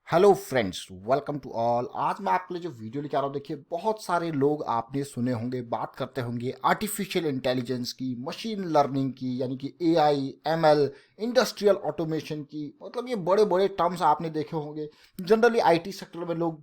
Hello friends, welcome to all. आज मैं आपके लिए जो वीडियो लेके आ रहा हूँ, देखिए बहुत सारे लोग आपने सुने होंगे, बात करते होंगे आर्टिफिशियल इंटेलिजेंस की, मशीन लर्निंग की, यानी कि एआई, एमएल, इंडस्ट्रियल ऑटोमेशन की। मतलब ये बड़े बड़े टर्म्स आपने देखे होंगे। जनरली आईटी सेक्टर में लोग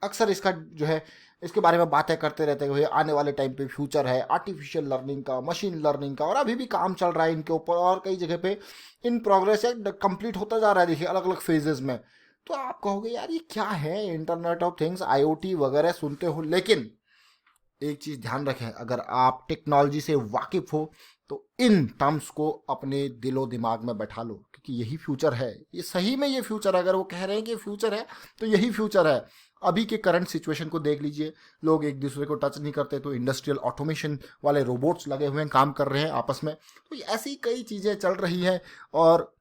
अक्सर इसका जो है इसके बारे में बातें करते रहते हैं। आने वाले टाइम पे फ्यूचर है आर्टिफिशियल लर्निंग का, मशीन लर्निंग का, और अभी भी काम चल रहा है इनके ऊपर और कई जगह पे इन प्रोग्रेस है, कंप्लीट होता जा रहा है, देखिए अलग अलग फेजेस में। तो आप कहोगे यार ये क्या है, इंटरनेट ऑफ थिंग्स, आईओटी वगैरह सुनते हो, लेकिन एक चीज ध्यान रखें, अगर आप टेक्नोलॉजी से वाकिफ हो तो इन टर्म्स को अपने दिलो दिमाग में बैठा लो, क्योंकि यही फ्यूचर है। ये सही में ये फ्यूचर है। अगर वो कह रहे हैं कि फ्यूचर है तो यही फ्यूचर है। अभी के करंट सिचुएशन को देख लीजिए, लोग एक दूसरे को टच नहीं करते, तो इंडस्ट्रियल ऑटोमेशन वाले रोबोट्स लगे हुए हैं, काम कर रहे हैं आपस में। तो ऐसी कई चीज़ें चल रही हैं। और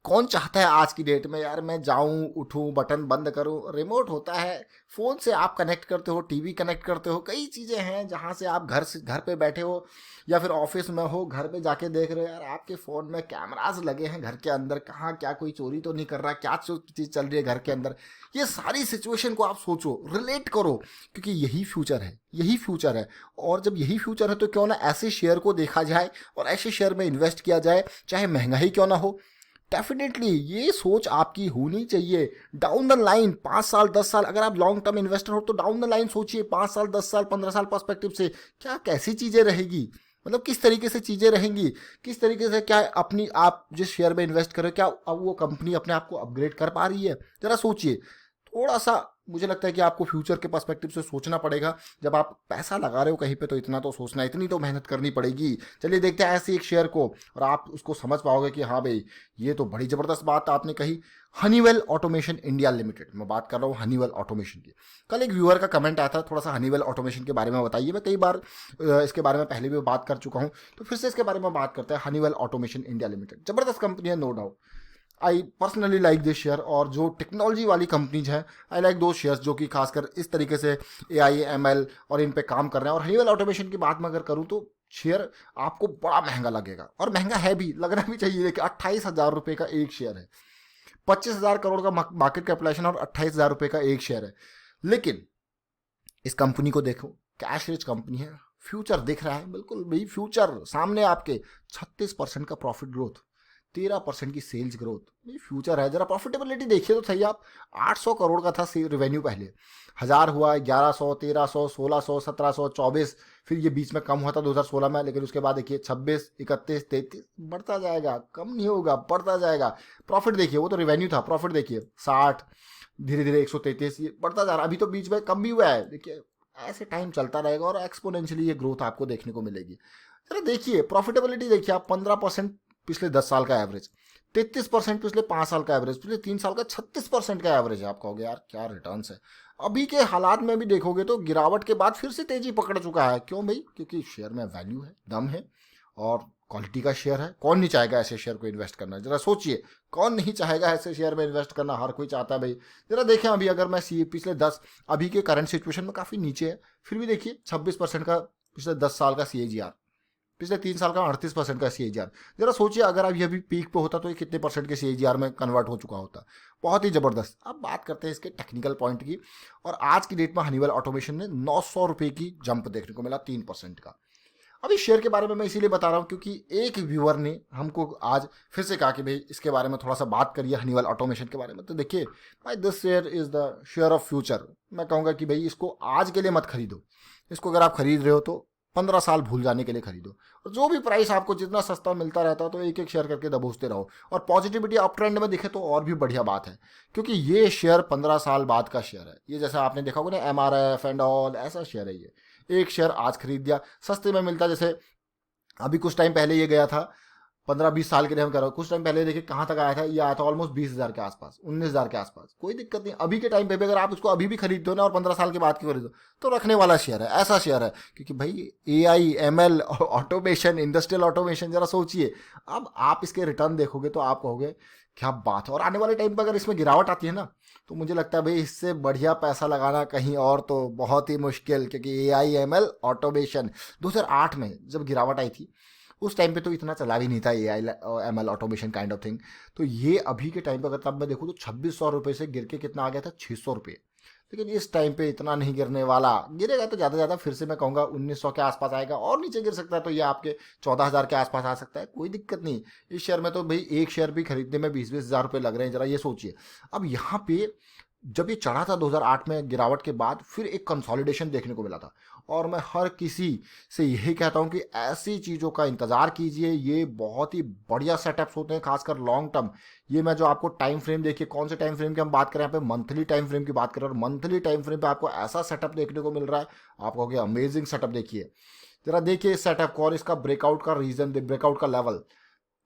कौन चाहता है आज की डेट में यार मैं जाऊं, उठूं, बटन बंद करूं, रिमोट होता है, फोन से आप कनेक्ट करते हो, टीवी कनेक्ट करते हो, कई चीज़ें हैं जहां से आप घर पे बैठे हो या फिर ऑफिस में हो, घर पे जाके देख रहे हो यार आपके फ़ोन में कैमरास लगे हैं घर के अंदर, कहाँ क्या कोई चोरी तो नहीं कर रहा, क्या चीज़ चल रही है घर के अंदर। ये सारी सिचुएशन को आप सोचो, रिलेट करो, क्योंकि यही फ्यूचर है, यही फ्यूचर है। और जब यही फ्यूचर है तो क्यों ना ऐसे शेयर को देखा जाए और ऐसे शेयर में इन्वेस्ट किया जाए, चाहे महंगा ही क्यों ना हो। डेफिनेटली ये सोच आपकी होनी चाहिए। डाउन द लाइन 5 साल 10 साल, अगर आप लॉन्ग टर्म इन्वेस्टर हो तो डाउन द लाइन सोचिए, 5 साल 10 साल 15 साल पर्सपेक्टिव से क्या कैसी चीज़ें रहेगी, मतलब किस तरीके से चीज़ें रहेंगी, किस तरीके से क्या अपनी आप जिस शेयर में इन्वेस्ट करें, क्या अब वो कंपनी अपने आप को अपग्रेड कर पा रही है। जरा सोचिए, थोड़ा सा मुझे लगता है कि आपको फ्यूचर के पर्सपेक्टिव से सोचना पड़ेगा। जब आप पैसा लगा रहे हो कहीं पे तो इतना तो सोचना, इतनी तो मेहनत करनी पड़ेगी। चलिए देखते हैं ऐसे एक शेयर को और आप उसको समझ पाओगे कि हाँ भाई ये तो बड़ी ज़बरदस्त बात आपने कही। हनीवेल ऑटोमेशन इंडिया लिमिटेड, मैं बात कर रहा हूँ हनीवेल ऑटोमेशन की। कल एक व्यूअर का कमेंट आया था, थोड़ा सा हनीवेल ऑटोमेशन के बारे में बताइए। मैं कई बार इसके बारे में पहले भी बात कर चुका हूँ, तो फिर से इसके बारे में बात करते हैं। हनीवेल ऑटोमेशन इंडिया लिमिटेड ज़बरदस्त कंपनी है, no doubt. I personally like this share. और जो टेक्नोलॉजी वाली कंपनीज हैं, आई लाइक दो शेयर्स जो कि खासकर इस तरीके से ए आई एम एल और इन पे काम कर रहे हैं। और हनीवेल ऑटोमेशन की बात मैं अगर करूँ तो शेयर आपको बड़ा महंगा लगेगा, और महंगा है भी, लगना भी चाहिए। देखिए 28,000 रुपये का एक शेयर है, 25,000 करोड़ का मार्केट कैपिटलाइजेशन और 28,000 रुपये का एक शेयर है। लेकिन इस कंपनी को देखो, कैश रिच कंपनी है, फ्यूचर दिख रहा है, बिल्कुल भाई फ्यूचर सामने आपके। 36% का प्रॉफिट ग्रोथ, 13% की सेल्स ग्रोथ, ये फ्यूचर है। जरा प्रॉफिटेबिलिटी देखिए तो सही आप। 800 करोड़ का था रेवेन्यू पहले, 1000 हुआ, 1100, 1300, 1600, 1700, 24, फिर ये बीच में कम हुआ था 2016 में, लेकिन उसके बाद देखिए 26, 31, 33 बढ़ता जाएगा, कम नहीं होगा, बढ़ता जाएगा। प्रॉफिट देखिए, वो तो रेवेन्यू था, प्रॉफिट देखिए 60, धीरे धीरे 133, ये बढ़ता जा रहा है। अभी तो बीच में कम भी हुआ है, देखिए ऐसे टाइम चलता रहेगा और एक्सपोनेंशियली ये ग्रोथ आपको देखने को मिलेगी। जरा देखिए प्रॉफिटेबिलिटी देखिए आप, 15% पिछले 10 साल का एवरेज, 33% पिछले 5 साल का एवरेज, पिछले 3 साल का 36% का एवरेज है। आप कहोगे यार क्या रिटर्न्स है। अभी के हालात में भी देखोगे तो गिरावट के बाद फिर से तेजी पकड़ चुका है। क्यों भाई? क्योंकि शेयर में वैल्यू है, दम है, और क्वालिटी का शेयर है। कौन नहीं चाहेगा ऐसे शेयर को इन्वेस्ट करना, जरा सोचिए, कौन नहीं चाहेगा ऐसे शेयर में इन्वेस्ट करना, हर कोई चाहता है भाई। जरा देखें अभी, अगर मैं सी पिछले 10, अभी के करंट सिचुएशन में काफ़ी नीचे है, फिर भी देखिए 26% का पिछले 10 साल का सी ए जी आर, पिछले 3 साल का 38% का सी ए जी आर। जरा सोचिए अगर अब ये भी पीक पे होता तो ये कितने परसेंट के सी ए जी आर में कन्वर्ट हो चुका होता। बहुत ही ज़बरदस्त। अब बात करते हैं इसके टेक्निकल पॉइंट की। और आज की डेट में हनीवेल ऑटोमेशन ने 900 रुपये की जंप देखने को मिला, 3% का। अब इस शेयर के बारे में मैं इसीलिए बता रहा हूँ क्योंकि एक व्यूअर ने हमको आज फिर से कहा कि भाई इसके बारे में थोड़ा सा बात करिए, हनीवेल ऑटोमेशन के बारे में। तो देखिए भाई, this share is the share of future. मैं कहूँगा कि भाई इसको आज के लिए मत खरीदो, इसको अगर आप खरीद रहे हो तो 15 साल भूल जाने के लिए खरीदो। और जो भी प्राइस आपको जितना सस्ता मिलता रहता है तो एक एक शेयर करके दबोचते रहो। और पॉजिटिविटी अप ट्रेंड में दिखे तो और भी बढ़िया बात है, क्योंकि ये शेयर 15 साल बाद का शेयर है। ये जैसे आपने देखा होगा ना, M R F and all, ऐसा शेयर है ये। एक शेयर आज खरीद दिया, सस्ते में मिलता, जैसे अभी कुछ टाइम पहले ये गया था, 15-20 साल के लिए हम कह रहे हो, कुछ टाइम पहले देखिए कहाँ तक आया था, ये आया था ऑलमोस्ट 20,000 के आसपास, 19,000 के आसपास। कोई दिक्कत नहीं, अभी के टाइम पे भी अगर आप इसको अभी भी खरीदते हो ना और 15 साल के बाद की खरीदो तो रखने वाला शेयर है, ऐसा शेयर है। क्योंकि भाई A I M L automation, industrial automation, जरा सोचिए। अब आप इसके रिटर्न देखोगे तो आप कहोगे क्या बात है। और आने वाले टाइम पर अगर इसमें गिरावट आती है ना, तो मुझे लगता है भाई इससे बढ़िया पैसा लगाना कहीं और तो बहुत ही मुश्किल। क्योंकि ए आई एम एल ऑटोमेशन 2008 में जब गिरावट आई थी, उस टाइम पे तो इतना चला भी नहीं था AI ML automation kind of thing. तो ये अभी के टाइम पे अगर तब मैं देखूँ तो 2600 रुपये से गिर के कितना आ गया था, 600 रुपये। लेकिन इस टाइम पे इतना नहीं गिरने वाला, गिरेगा तो ज़्यादा से ज़्यादा फिर से मैं कहूँगा 1900 के आसपास आएगा, और नीचे गिर सकता है तो ये आपके 14,000 के आसपास आ सकता है, कोई दिक्कत नहीं। इस शेयर में तो भाई एक शेयर भी खरीदने में 20-20 हज़ार रुपये लग रहे हैं, जरा ये सोचिए। अब यहाँ पे जब ये चढ़ा था 2008 में गिरावट के बाद, फिर एक कंसोलिडेशन देखने को मिला था। और मैं हर किसी से यही कहता हूँ कि ऐसी चीज़ों का इंतज़ार कीजिए, ये बहुत ही बढ़िया सेटअप्स होते हैं, खासकर लॉन्ग टर्म। ये मैं जो आपको टाइम फ्रेम देखिए, कौन से टाइम फ्रेम की हम बात करें, यहाँ पे मंथली टाइम फ्रेम की बात करें, और मंथली टाइम फ्रेम पे आपको ऐसा सेटअप देखने को मिल रहा है, आप कहोगे अमेजिंग सेटअप। देखिए जरा, देखिए इस सेटअप को और इसका ब्रेकआउट का रीजन, ब्रेकआउट का लेवल,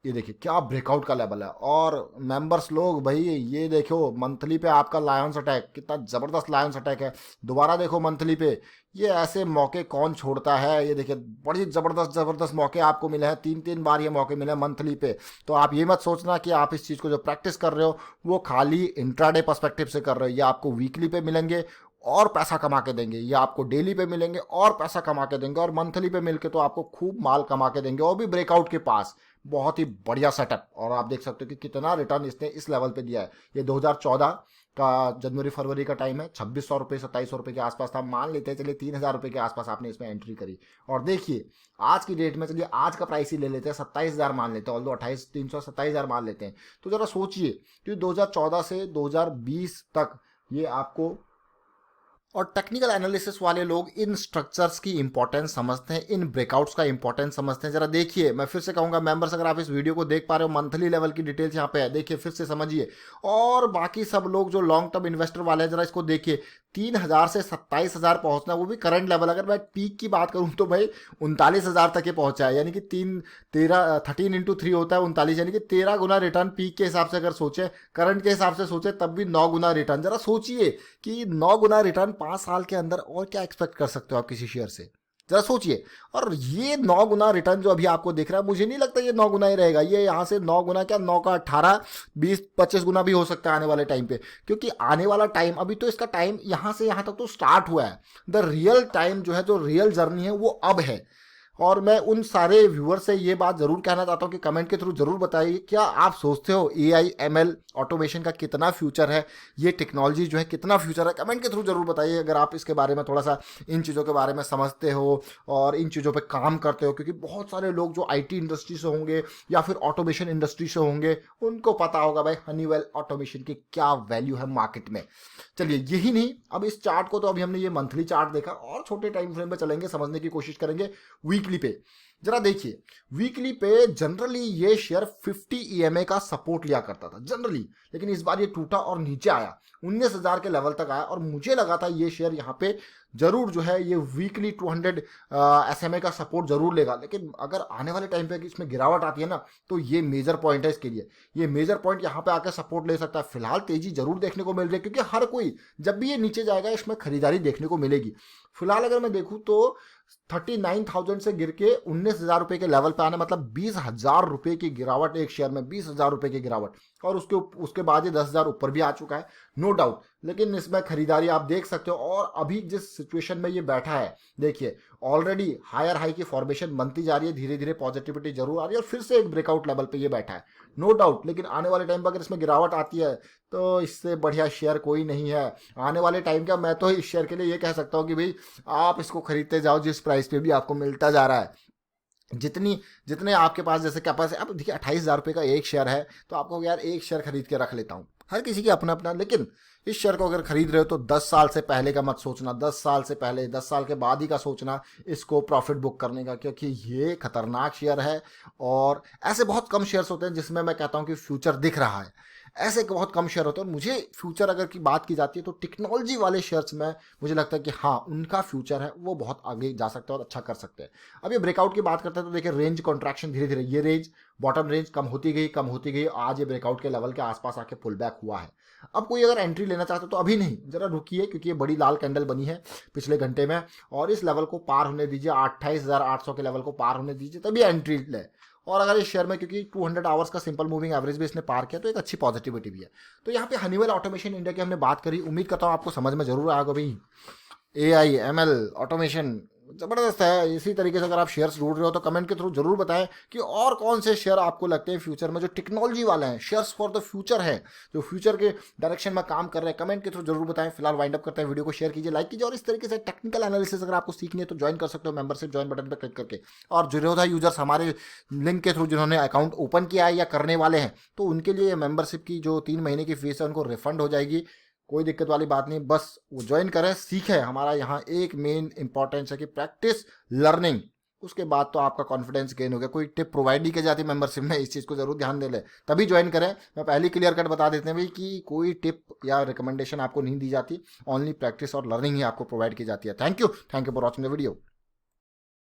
ये देखिए क्या ब्रेकआउट का लेवल है। और मेंबर्स लोग भाई ये देखो, मंथली पे आपका लायंस अटैक, कितना ज़बरदस्त लायंस अटैक है। दोबारा देखो मंथली पे, ये ऐसे मौके कौन छोड़ता है। ये देखिए बड़ी ज़बरदस्त ज़बरदस्त मौके आपको मिले हैं, 3-3 बार ये मौके मिले हैं मंथली पे। तो आप ये मत सोचना कि आप इस चीज़ को जो प्रैक्टिस कर रहे हो वो खाली इंट्राडे पर्सपेक्टिव से कर रहे हो। ये आपको वीकली पे मिलेंगे और पैसा कमा के देंगे, ये आपको डेली पे मिलेंगे और पैसा कमा के देंगे, और मंथली पे मिलके तो आपको खूब माल कमा के देंगे, और भी ब्रेकआउट के पास। बहुत ही बढ़िया सेटअप। और आप देख सकते हो कि कितना रिटर्न इसने इस लेवल पे दिया है। ये 2014 का जनवरी फरवरी का टाइम है, 2600 रुपये 2700 रुपये के आसपास था। मान लेते हैं चलिए 3000 रुपये के आसपास आपने इसमें एंट्री करी। और देखिए आज की डेट में, चलिए आज का प्राइस ही ले लेते हैं, 27,000 मान लेते हैं, ऑल्दो 28,300 27,000 मान लेते हैं। तो जरा सोचिए कि 2014 से 2020 तक ये आपको, और टेक्निकल एनालिसिस वाले लोग इन स्ट्रक्चर्स की इंपॉर्टेंस समझते हैं, इन ब्रेकआउट्स का इंपॉर्टेंस समझते हैं। जरा देखिए, मैं फिर से कहूंगा मेंबर्स, अगर आप इस वीडियो को देख पा रहे हो, मंथली लेवल की डिटेल्स यहाँ पे है, देखिए फिर से समझिए। और बाकी सब लोग जो लॉन्ग टर्म इन्वेस्टर वाले हैं, जरा इसको देखिए, 3,000 से 27,000 पहुंचना, वो भी करंट लेवल। अगर मैं पीक की बात करूं तो भाई 39,000 तक ये पहुंचा है, यानी कि 13 × 3 होता है 39, यानी कि 13 गुना रिटर्न पीक के हिसाब से अगर सोचे, करंट के हिसाब से सोचे, तब भी 9 गुना रिटर्न। जरा सोचिए कि 9 गुना रिटर्न 5 साल के अंदर, और क्या एक्सपेक्ट कर सकते हो आप किसी शेयर से, जरा सोचिए। और ये 9 गुना रिटर्न जो अभी आपको दिख रहा है, मुझे नहीं लगता ये 9 गुना ही रहेगा। ये यहाँ से 9 गुना क्या, 9 का 18, 20-25 गुना भी हो सकता है आने वाले टाइम पे। क्योंकि आने वाला टाइम, अभी तो इसका टाइम यहाँ से यहाँ तक तो स्टार्ट हुआ है। द रियल टाइम जो है, जो रियल जर्नी है, वो अब है। और मैं उन सारे व्यूअर से ये बात जरूर कहना चाहता हूँ कि कमेंट के थ्रू जरूर बताइए, क्या आप सोचते हो AI ML ऑटोमेशन का कितना फ्यूचर है, ये टेक्नोलॉजी जो है कितना फ्यूचर है। कमेंट के थ्रू जरूर बताइए अगर आप इसके बारे में थोड़ा सा, इन चीज़ों के बारे में समझते हो और इन चीज़ों पे काम करते हो। क्योंकि बहुत सारे लोग जो IT इंडस्ट्री से होंगे या फिर ऑटोमेशन इंडस्ट्री से होंगे, उनको पता होगा भाई हनीवेल ऑटोमेशन की क्या वैल्यू है मार्केट में। चलिए यही नहीं, अब इस चार्ट को तो अभी हमने ये मंथली चार्ट देखा, और छोटे टाइम फ्रेम पे चलेंगे, समझने की कोशिश करेंगे वीकली पे। जरा देखिए, वीकली पे जनरली ये शेयर 50 EMA का सपोर्ट लिया करता था जनरली, लेकिन इस बार ये टूटा और नीचे आया, 19,000 के लेवल तक आया। और मुझे लगा था ये शेयर यहाँ पे जरूर जो है ये वीकली 200 SMA का सपोर्ट जरूर लेगा। लेकिन अगर आने वाले टाइम पे इसमें गिरावट आती है ना, तो ये मेजर पॉइंट है इसके लिए। ये मेजर पॉइंट यहाँ पे आकर सपोर्ट ले सकता है। फिलहाल तेजी जरूर देखने को मिल रही है, क्योंकि हर कोई जब भी ये नीचे जाएगा इसमें खरीदारी देखने को मिलेगी। फिलहाल अगर मैं देखूँ तो 39,000 से गिर के 19,000 रुपये के लेवल पे आने, मतलब 20,000 रुपये की गिरावट एक शेयर में, 20,000 रुपये की गिरावट। और उसके बाद ये 10,000 ऊपर भी आ चुका है, नो डाउट। लेकिन इसमें खरीदारी आप देख सकते हो। और अभी जिस सिचुएशन में ये बैठा है, देखिए ऑलरेडी हायर हाई की फॉर्मेशन बनती जा रही है, धीरे धीरे पॉजिटिविटी जरूर आ रही है, और फिर से एक ब्रेकआउट लेवल पे ये बैठा है, नो डाउट। लेकिन आने वाले टाइम पर अगर इसमें गिरावट आती है, तो इससे बढ़िया शेयर कोई नहीं है आने वाले टाइम का। मैं तो इस शेयर के लिए ये कह सकता हूँ कि भाई आप इसको खरीदते जाओ, जिस प्राइस पे भी आपको मिलता जा रहा है। जितने आपके पास जैसे कैपेसिटी, अब देखिए 28,000 रुपये का एक शेयर है, तो आपको यार एक शेयर खरीद के रख लेता हूँ, हर किसी की अपना अपना। लेकिन इस शेयर को अगर खरीद रहे हो तो 10 साल से पहले का मत सोचना, 10 साल से पहले, 10 साल के बाद ही का सोचना इसको प्रॉफिट बुक करने का, क्योंकि ये खतरनाक शेयर है। और ऐसे बहुत कम शेयर्स होते हैं जिसमें मैं कहता हूँ कि फ्यूचर दिख रहा है, ऐसे बहुत कम शेयर होते हैं। और मुझे फ्यूचर अगर की बात की जाती है तो टेक्नोलॉजी वाले शेयर्स में मुझे लगता है कि हाँ, उनका फ्यूचर है, वो बहुत आगे जा सकते हैं और अच्छा कर सकते हैं। अब ये ब्रेकआउट की बात करते हैं तो देखिए रेंज कॉन्ट्रैक्शन, धीरे धीरे ये रेंज, बॉटम रेंज कम होती गई, कम होती गई, आज ये ब्रेकआउट के लेवल के आसपास आके पुल बैक हुआ है। अब कोई अगर एंट्री लेना चाहते हो तो अभी नहीं, जरा रुकिए, क्योंकि ये बड़ी लाल कैंडल बनी है पिछले घंटे में, और इस लेवल को पार होने दीजिए, 28,800 के लेवल को पार होने दीजिए, तभी एंट्री ले। और अगर इस शेयर में, क्योंकि 200 आवर्स का सिंपल मूविंग एवरेज भी इसने पार किया, तो एक अच्छी पॉजिटिविटी भी है। तो यहाँ पे हनीवेल ऑटोमेशन इंडिया की हमने बात करी, उम्मीद करता हूँ आपको समझ में जरूर आएगा भाई AI ML ऑटोमेशन ज़बरदस्त है। इसी तरीके से अगर आप शेयर्स ढूंढ रहे हो तो कमेंट के थ्रू जरूर बताएं कि और कौन से शेयर आपको लगते हैं फ्यूचर में जो टेक्नोलॉजी वाले हैं, शेयर्स फॉर द फ्यूचर है, जो फ्यूचर के डायरेक्शन में काम कर रहे हैं। कमेंट के थ्रू जरूर बताएं। फिलहाल वाइंड अप करते हैं, वीडियो को शेयर कीजिए, लाइक कीजिए, और इस तरीके से टेक्निकल एनालिसिस अगर आपको सीखनी है तो ज्वाइन कर सकते हो मेंबरशिप ज्वाइन बटन पर क्लिक करके। और जीरोधा यूजर्स हमारे लिंक के थ्रू जिन्होंने अकाउंट ओपन किया है या करने वाले हैं, तो उनके लिए मेंबरशिप की जो 3 महीने की फीस है उनको रिफंड हो जाएगी। कोई दिक्कत वाली बात नहीं, बस वो ज्वाइन करें, सीखें। हमारा यहाँ एक मेन इंपॉर्टेंस है कि प्रैक्टिस लर्निंग, उसके बाद तो आपका कॉन्फिडेंस गेन हो गया। कोई टिप प्रोवाइड नहीं की जाती मेंबरशिप में, इस चीज़ को जरूर ध्यान दे ले, तभी ज्वाइन करें। मैं पहले क्लियर कट बता देते हैं भाई कि कोई टिप या रिकमेंडेशन आपको नहीं दी जाती, ओनली प्रैक्टिस और लर्निंग ही आपको प्रोवाइड की जाती है। Thank you for watching the video.